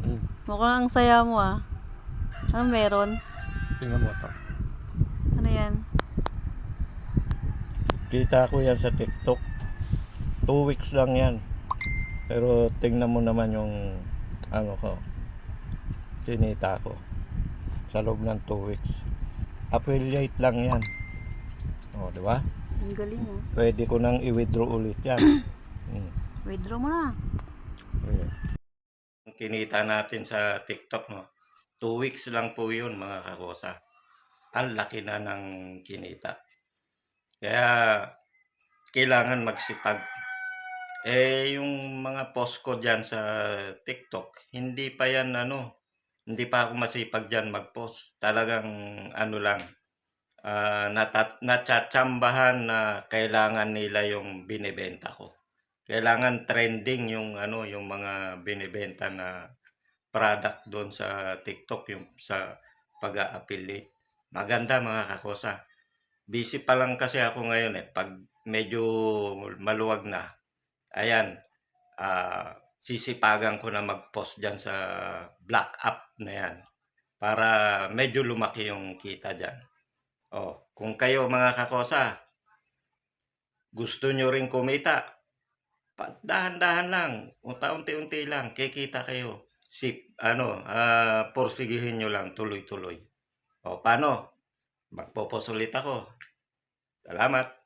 Hmm, Mukhang ang saya mo ah. Ano meron? tingnan mo to. Ano yan? Kita ko yan sa TikTok. 2 weeks lang yan. Pero tingnan mo naman yung ano ko, kinita ko sa loob ng 2 weeks. Affiliate lang yan. O, di ba? Ang galing ah. Pwede ko nang i-withdraw ulit yan. Withdraw mo na. Ayan. Kinita natin sa TikTok, no? 2 weeks lang po yun, mga kakosa. Ang laki na ng kinita. Kaya, kailangan magsipag. Yung mga post ko dyan sa TikTok, hindi pa yan hindi pa ako masipag dyan mag-post. Talagang ano lang, natsatsambahan na kailangan nila yung binibenta ko. Kailangan trending yung mga binibenta na product doon sa TikTok, yung sa pag-a-affiliate. Maganda mga kakosa. Busy pa lang kasi ako ngayon eh. Pag medyo maluwag na, ayan, sisipagan ko na mag-post dyan sa black app na yan para medyo lumaki yung kita dyan. Kung kayo mga kakosa, gusto nyo rin kumita, dahan-dahan lang, paunti-unti lang, kikita kayo. Porsigihin nyo lang, tuloy-tuloy. Paano? Magpopost ulit ako. Salamat.